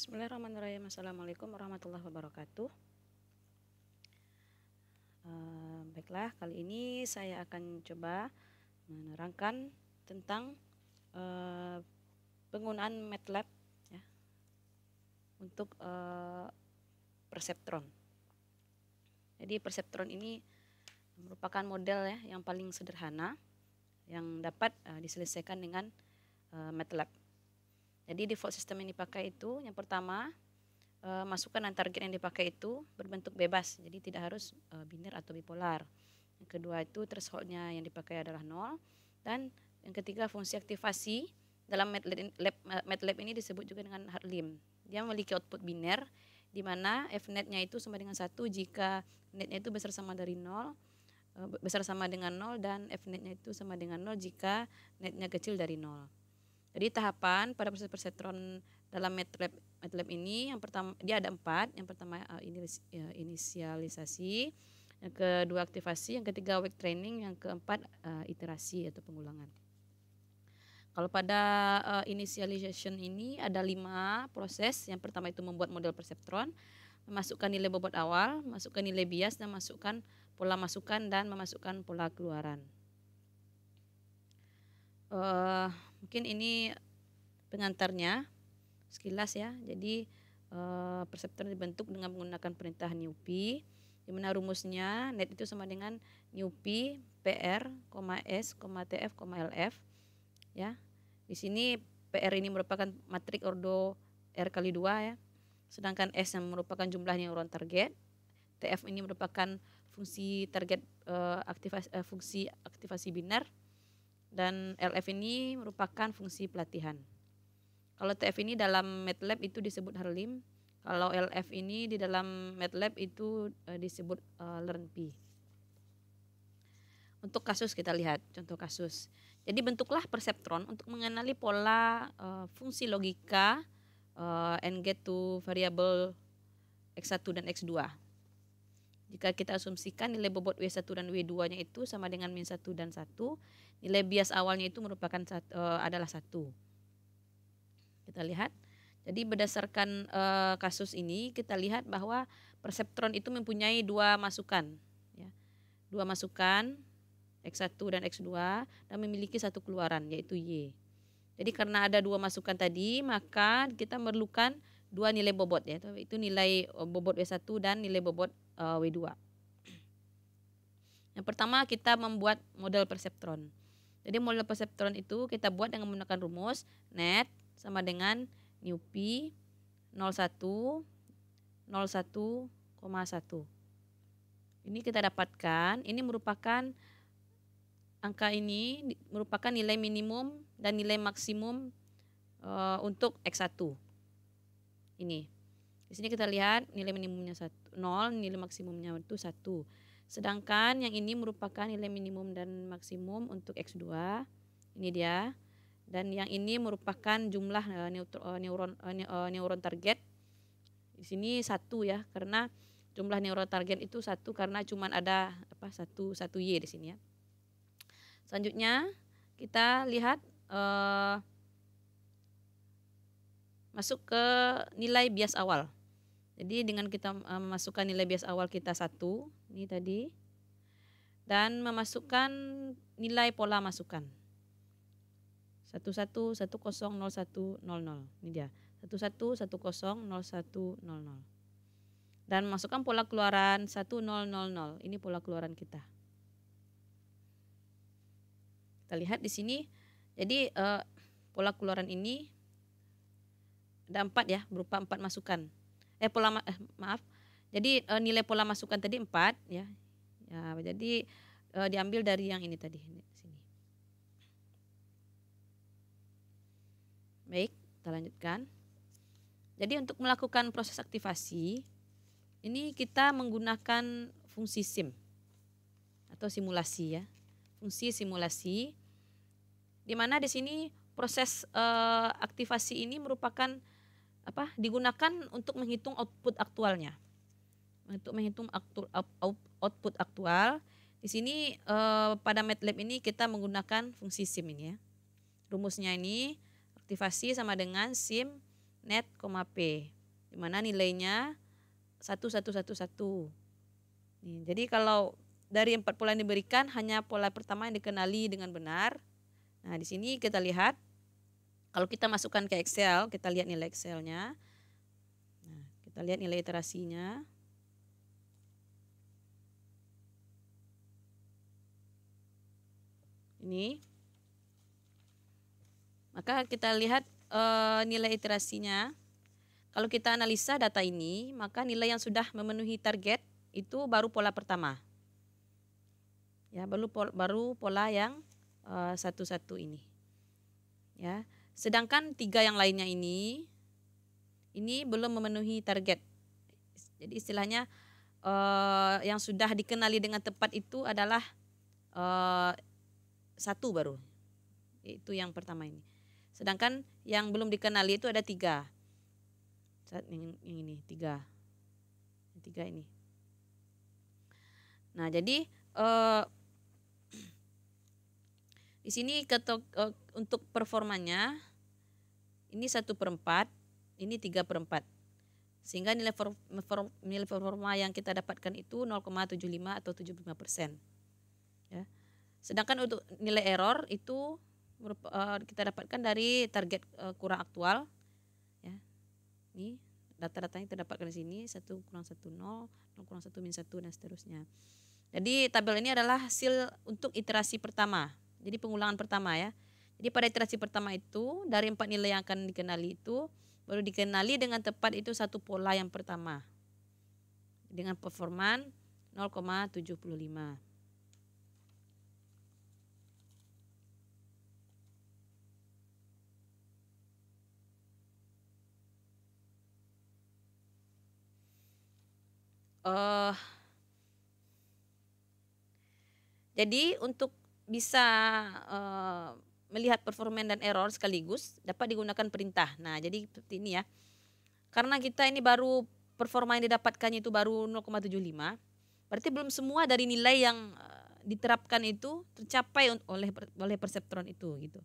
Bismillahirrahmanirrahim. Assalamualaikum warahmatullahi wabarakatuh. Baiklah, kali ini saya akan coba menerangkan tentang penggunaan MATLAB ya, untuk perseptron. Jadi perseptron ini merupakan model ya yang paling sederhana yang dapat diselesaikan dengan MATLAB. Jadi default system yang dipakai itu yang pertama, masukan dan target yang dipakai itu berbentuk bebas, jadi tidak harus biner atau bipolar. Yang kedua itu thresholdnya yang dipakai adalah 0. Dan yang ketiga, fungsi aktivasi dalam MATLAB ini disebut juga dengan hardlim. Dia memiliki output biner di mana fnet-nya itu sama dengan 1 jika netnya itu besar sama dari 0, besar sama dengan 0, dan fnet-nya itu sama dengan 0 jika netnya kecil dari 0. Jadi tahapan pada proses perseptron dalam MATLAB ini, yang pertama dia ada 4. Yang pertama inisialisasi, yang kedua aktivasi, yang ketiga wake training, yang keempat iterasi atau pengulangan. Kalau pada initialization ini ada 5 proses. Yang pertama itu membuat model perseptron, memasukkan nilai bobot awal, masukkan nilai bias, dan masukkan pola masukan dan memasukkan pola keluaran. Mungkin ini pengantarnya sekilas ya. Jadi perseptron dibentuk dengan menggunakan perintah NewP, di mana rumusnya net itu sama dengan NewP PR, S, TF, LF ya. Di sini PR ini merupakan matrik ordo R kali 2 ya. Sedangkan S yang merupakan jumlah neuron target. TF ini merupakan fungsi target fungsi aktivasi biner. Dan LF ini merupakan fungsi pelatihan. Kalau TF ini dalam MATLAB itu disebut hardlim. Kalau LF ini di dalam MATLAB itu disebut LearnP. Untuk kasus kita lihat contoh kasus. Jadi bentuklah perseptron untuk mengenali pola fungsi logika and get to variable X1 dan X2. Jika kita asumsikan nilai bobot W1 dan W2-nya itu sama dengan min 1 dan 1, nilai bias awalnya itu merupakan adalah 1. Kita lihat. Jadi berdasarkan kasus ini kita lihat bahwa perseptron itu mempunyai 2 masukan ya. 2 masukan X1 dan X2 dan memiliki 1 keluaran yaitu Y. Jadi karena ada 2 masukan tadi, maka kita memerlukan 2 nilai bobot ya. Itu nilai bobot W1 dan nilai bobot W2. Yang pertama kita membuat model perseptron. Jadi model perseptron itu kita buat dengan menggunakan rumus net sama dengan NewP 01 01,1. Ini kita dapatkan, ini merupakan angka ini merupakan nilai minimum dan nilai maksimum untuk X1. Ini. Di sini kita lihat nilai minimumnya 0, nilai maksimumnya itu 1. Sedangkan yang ini merupakan nilai minimum dan maksimum untuk X2. Ini dia. Dan yang ini merupakan jumlah neuron target. Di sini 1 ya, karena jumlah neuron target itu 1 karena cuma ada satu Y di sini ya. Selanjutnya kita lihat masuk ke nilai bias awal. Jadi dengan kita memasukkan nilai bias awal kita 1, ini tadi, dan memasukkan nilai pola masukan 11101000, ini dia 11100100, dan masukkan pola keluaran 1000, ini pola keluaran kita. Kita lihat di sini, jadi pola keluaran ini ada 4 ya, berupa 4 masukan. Jadi nilai pola masukan tadi 4 ya. Jadi diambil dari yang ini tadi sini. Baik, kita lanjutkan. Jadi untuk melakukan proses aktivasi ini kita menggunakan fungsi sim atau simulasi ya. Fungsi simulasi di mana di sini proses aktivasi ini merupakan digunakan untuk menghitung output aktualnya. Untuk menghitung output aktual, di sini pada MATLAB ini kita menggunakan fungsi sim ini ya. Rumusnya ini aktivasi sama dengan sim net, P. Di mana nilainya 1111. Jadi kalau dari 4 pola yang diberikan hanya pola pertama yang dikenali dengan benar. Nah, di sini kita lihat kalau kita masukkan ke Excel, kita lihat nilai Excelnya. Nah, kita lihat nilai iterasinya. Ini. Maka kita lihat nilai iterasinya. Kalau kita analisa data ini, maka nilai yang sudah memenuhi target itu baru pola pertama. Ya, baru pola yang 11 ini. Ya, sedangkan 3 yang lainnya ini belum memenuhi target. Jadi istilahnya yang sudah dikenali dengan tepat itu adalah 1 baru. Itu yang pertama ini. Sedangkan yang belum dikenali itu ada 3. Yang ini 3. Yang 3 ini. Nah, jadi di sini untuk performanya ini 1/4, ini 3/4. Sehingga nilai performa yang kita dapatkan itu 0,75 atau 75%. Ya. Sedangkan untuk nilai error itu kita dapatkan dari target kurang aktual. Ya. Ini data-datanya kita dapatkan di sini 1 kurang 1 0, 0 kurang 1 min 1 dan seterusnya. Jadi tabel ini adalah hasil untuk iterasi pertama. Jadi pengulangan pertama ya. Jadi pada iterasi pertama itu dari 4 nilai yang akan dikenali itu baru dikenali dengan tepat itu 1 pola yang pertama. Dengan performan 0,75. Jadi untuk bisa melihat performan dan error sekaligus dapat digunakan perintah. Nah, jadi seperti ini ya. Karena kita ini baru performa yang didapatkannya itu baru 0,75, berarti belum semua dari nilai yang diterapkan itu tercapai oleh perseptron itu gitu.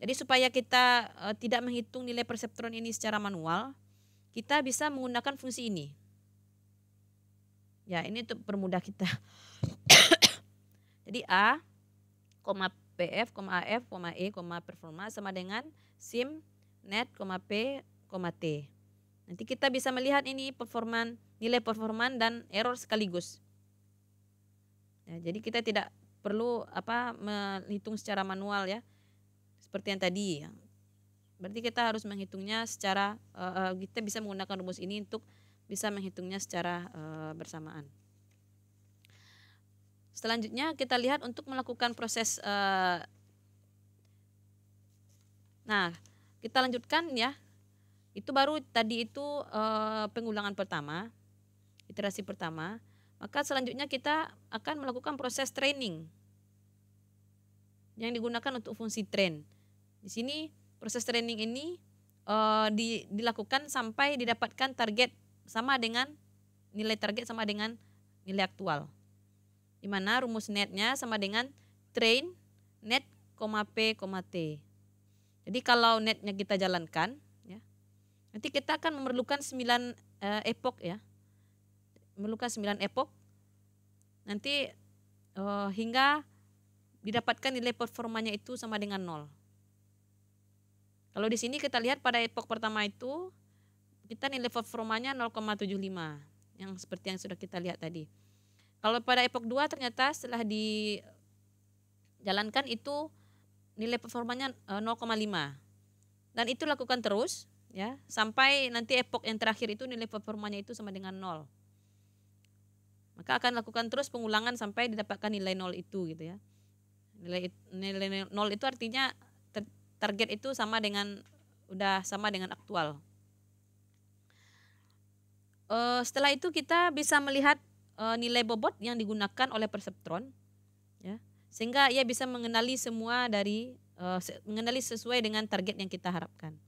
Jadi supaya kita tidak menghitung nilai perseptron ini secara manual, kita bisa menggunakan fungsi ini. Ya, ini untuk permudah kita. Jadi A, PF, AF, E, performa sama dengan SIM, net, P, T. Nanti kita bisa melihat ini nilai performan dan error sekaligus. Ya, jadi kita tidak perlu menghitung secara manual ya, seperti yang tadi. Berarti kita harus menghitungnya secara, kita bisa menggunakan rumus ini untuk bisa menghitungnya secara bersamaan. Selanjutnya kita lihat untuk melakukan proses. Nah, kita lanjutkan ya. Itu baru tadi itu pengulangan pertama, iterasi pertama. Maka selanjutnya kita akan melakukan proses training yang digunakan untuk fungsi train. Di sini proses training ini dilakukan sampai didapatkan target sama dengan nilai target sama dengan nilai aktual. Di mana rumus netnya sama dengan train net, P, T. Jadi kalau netnya kita jalankan, ya, nanti kita akan memerlukan 9 epoch ya, memerlukan 9 epoch. Nanti hingga didapatkan nilai performanya itu sama dengan 0. Kalau di sini kita lihat pada epoch pertama itu kita nilai performanya 0,75 yang seperti yang sudah kita lihat tadi. Kalau pada epoch 2 ternyata setelah dijalankan itu nilai performanya 0,5. Dan itu lakukan terus ya sampai nanti epoch yang terakhir itu nilai performanya itu sama dengan 0. Maka akan lakukan terus pengulangan sampai didapatkan nilai 0 itu gitu ya. Nilai 0 itu artinya target itu sama dengan aktual. Setelah itu kita bisa melihat nilai bobot yang digunakan oleh perseptron ya, sehingga ia bisa mengenali semua mengenali sesuai dengan target yang kita harapkan.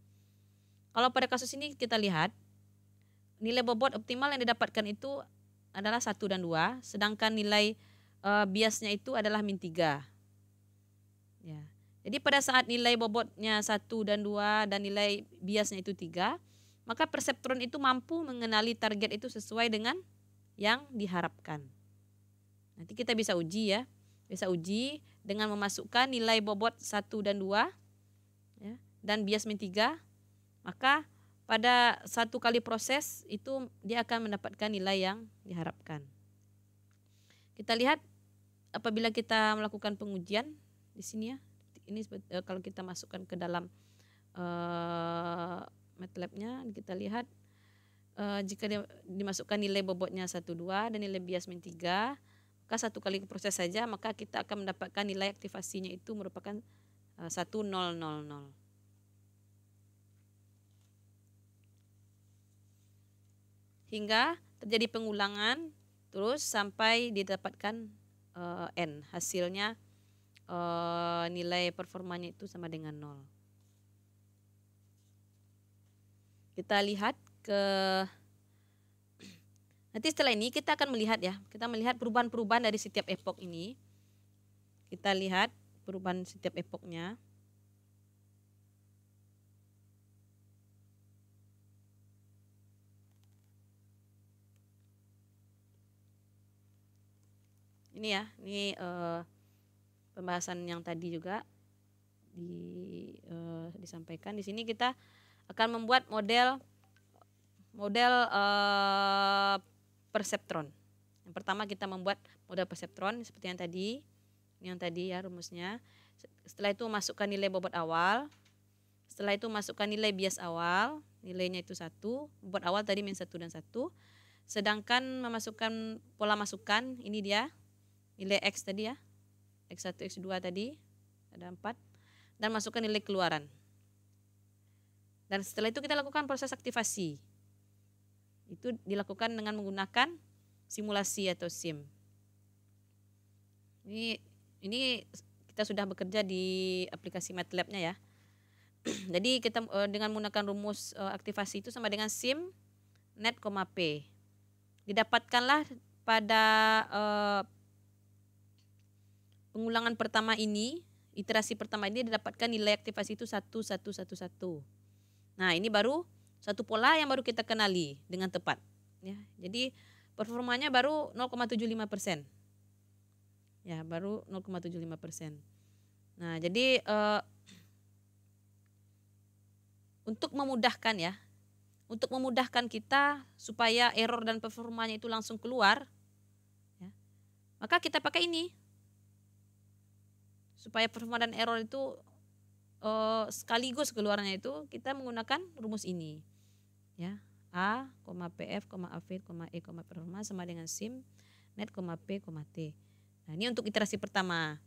Kalau pada kasus ini kita lihat nilai bobot optimal yang didapatkan itu adalah 1 dan 2, sedangkan nilai biasnya itu adalah min 3. Ya. Jadi pada saat nilai bobotnya 1 dan 2 dan nilai biasnya itu 3, maka perseptron itu mampu mengenali target itu sesuai dengan yang diharapkan. Nanti kita bisa uji ya. Bisa uji dengan memasukkan nilai bobot 1 dan 2 ya, dan bias min 3. Maka pada satu kali proses itu dia akan mendapatkan nilai yang diharapkan. Kita lihat apabila kita melakukan pengujian di sini ya. Ini kalau kita masukkan ke dalam MATLAB-nya, kita lihat jika dimasukkan nilai bobotnya 1, 2 dan nilai bias min 3, maka satu kali proses saja maka kita akan mendapatkan nilai aktivasinya itu merupakan 1000. Hingga terjadi pengulangan terus sampai didapatkan N, hasilnya nilai performanya itu sama dengan 0. Kita lihat nanti setelah ini kita akan melihat ya, kita melihat perubahan-perubahan dari setiap epoch ini. Kita lihat perubahan setiap epochnya. Ini ya, ini pembahasan yang tadi juga disampaikan. Di sini kita akan membuat model perseptron. Yang pertama kita membuat model perseptron seperti yang tadi. Ini yang tadi ya rumusnya. Setelah itu masukkan nilai bobot awal. Setelah itu masukkan nilai bias awal. Nilainya itu 1. Bobot awal tadi min 1 dan 1. Sedangkan memasukkan pola masukan, ini dia. Nilai X tadi ya. X1, X2 tadi. Ada 4. Dan masukkan nilai keluaran. Dan setelah itu kita lakukan proses aktivasi. Itu dilakukan dengan menggunakan simulasi atau SIM. Ini kita sudah bekerja di aplikasi MATLAB-nya ya. Jadi kita dengan menggunakan rumus aktivasi itu sama dengan SIM net, P. Didapatkanlah pada pengulangan pertama ini, iterasi pertama ini didapatkan nilai aktivasi itu 1111. Nah, ini baru satu pola yang baru kita kenali dengan tepat. Ya, jadi performanya baru 0,75%. Ya, baru 0,75%. Nah, jadi untuk memudahkan ya, untuk memudahkan kita supaya error dan performanya itu langsung keluar, ya, maka kita pakai ini. Supaya performa dan error itu sekaligus keluarnya itu kita menggunakan rumus ini. Ya, A, PF, AV, E, performa sama dengan SIM net, P, T. Nah, ini untuk iterasi pertama.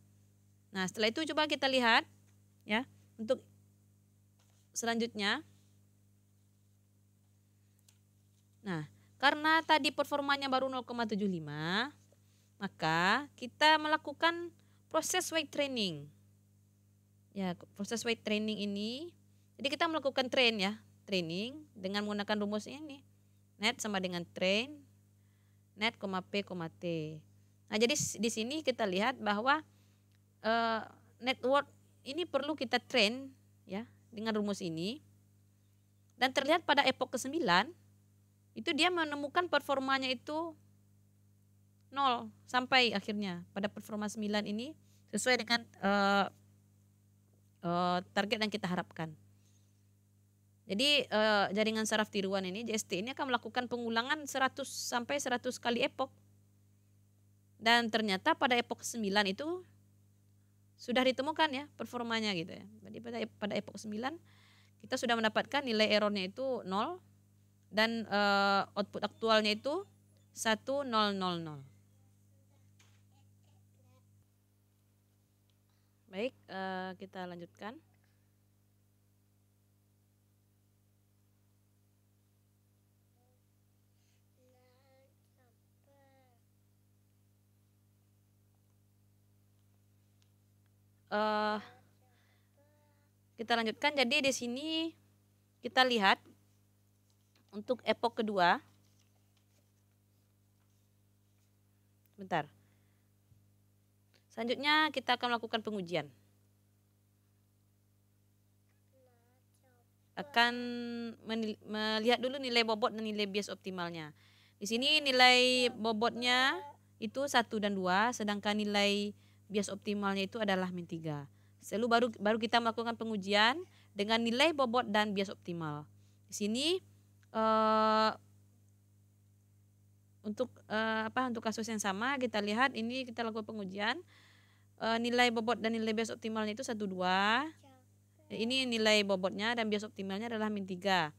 Nah, setelah itu coba kita lihat ya, untuk selanjutnya. Nah, karena tadi performanya baru 0,75, maka kita melakukan proses weight training. Ya, proses weight training ini, jadi kita melakukan training dengan menggunakan rumus ini. Net sama dengan train, net, P, T. Nah, jadi di sini kita lihat bahwa network ini perlu kita train ya dengan rumus ini. Dan terlihat pada epoch ke-9 itu dia menemukan performanya itu 0 sampai akhirnya pada performa 9 ini sesuai dengan target yang kita harapkan. Jadi jaringan saraf tiruan ini, JST ini akan melakukan pengulangan 100 sampai 100 kali epoch. Dan ternyata pada epoch 9 itu sudah ditemukan ya performanya gitu ya. Jadi pada epoch 9 kita sudah mendapatkan nilai errornya itu 0 dan output aktualnya itu 1000. Baik, kita lanjutkan. Kita lanjutkan. Jadi di sini kita lihat untuk epoch kedua. Bentar. Selanjutnya kita akan melakukan pengujian. akan melihat dulu nilai bobot dan nilai bias optimalnya. Di sini nilai bobotnya itu 1 dan 2, sedangkan nilai bias optimalnya itu adalah min 3. Selalu baru kita melakukan pengujian dengan nilai bobot dan bias optimal. Di sini untuk kasus yang sama kita lihat ini kita lakukan pengujian nilai bobot dan nilai bias optimalnya itu 1, 2. Ini nilai bobotnya dan bias optimalnya adalah min 3.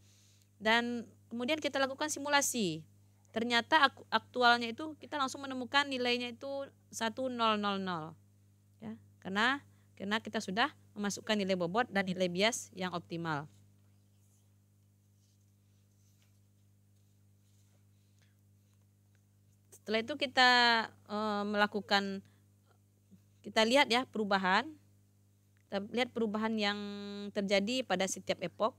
Dan kemudian kita lakukan simulasi. Ternyata aktualnya itu kita langsung menemukan nilainya itu 1000, ya. Karena kita sudah memasukkan nilai bobot dan nilai bias yang optimal. Setelah itu kita kita lihat ya perubahan. Kita lihat perubahan yang terjadi pada setiap epok.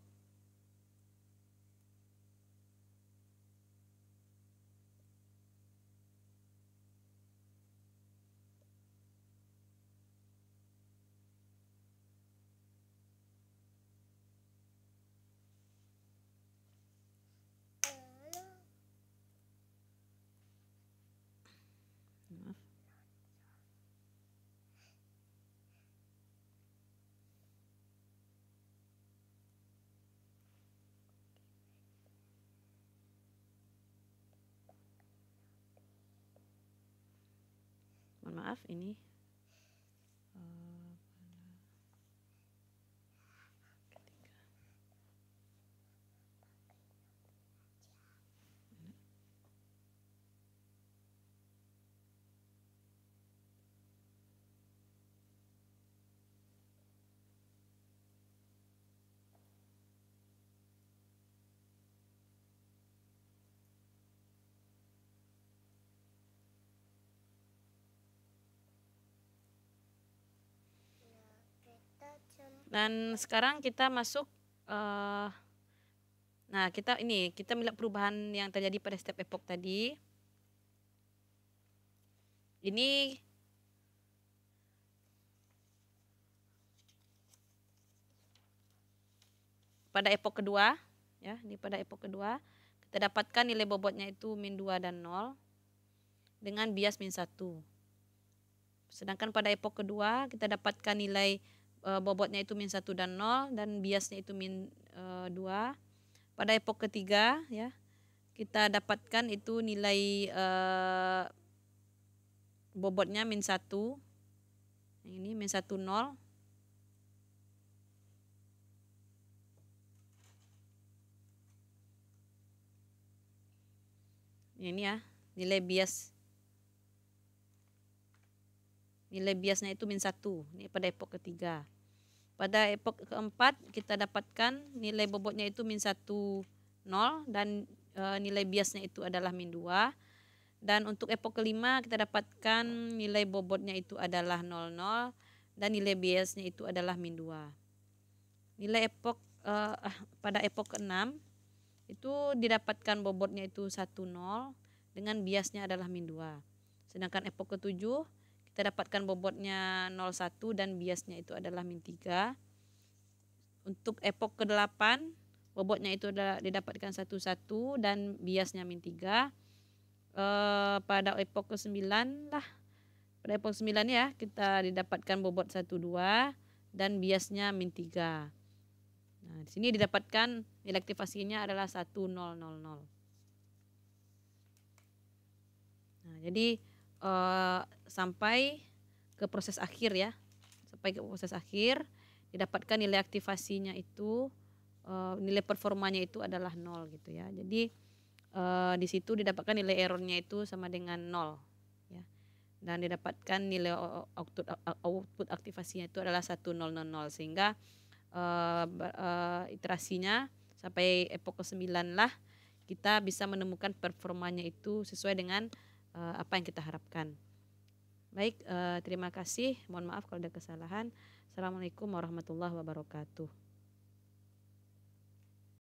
Maaf ini dan sekarang kita masuk kita melihat perubahan yang terjadi pada setiap epok tadi. Ini pada epok kedua, ya. Ini pada epok kedua kita dapatkan nilai bobotnya itu min 2 dan 0 dengan bias min 1. Sedangkan pada epok kedua kita dapatkan nilai bobotnya itu min 1 dan 0 dan biasnya itu min 2. Pada epok ketiga ya kita dapatkan itu nilai bobotnya min 1. Ini min 1, 0. Ini ya nilai bias. Nilai biasnya itu min 1. Ini pada epok ketiga. Pada epok keempat kita dapatkan nilai bobotnya itu min 1, 0 dan nilai biasnya itu adalah min 2. Dan untuk epok kelima kita dapatkan nilai bobotnya itu adalah 0, 0 dan nilai biasnya itu adalah min 2. Nilai pada epok keenam itu didapatkan bobotnya itu 1, 0 dengan biasnya adalah min 2. Sedangkan epok ketujuh kita dapatkan bobotnya 0,1 dan biasnya itu adalah min 3. Untuk epok ke-8 bobotnya itu didapatkan 1, 1 dan biasnya min 3. Pada epok ke-9 pada epok 9 ya kita didapatkan bobot 1, 2 dan biasnya min 3. Nah, di sini didapatkan nilai aktivasinya adalah 1, 0, 0, 0. Nah, jadi sampai ke proses akhir ya. Sampai ke proses akhir didapatkan nilai aktivasinya itu nilai performanya itu adalah 0 gitu ya. Jadi di situ didapatkan nilai errornya itu sama dengan 0 ya. Dan didapatkan nilai output aktivasinya itu adalah 1, 0, 0, 0 sehingga iterasinya sampai epok ke-9 lah kita bisa menemukan performanya itu sesuai dengan apa yang kita harapkan. Baik, terima kasih. Mohon maaf kalau ada kesalahan. Assalamualaikum warahmatullahi wabarakatuh.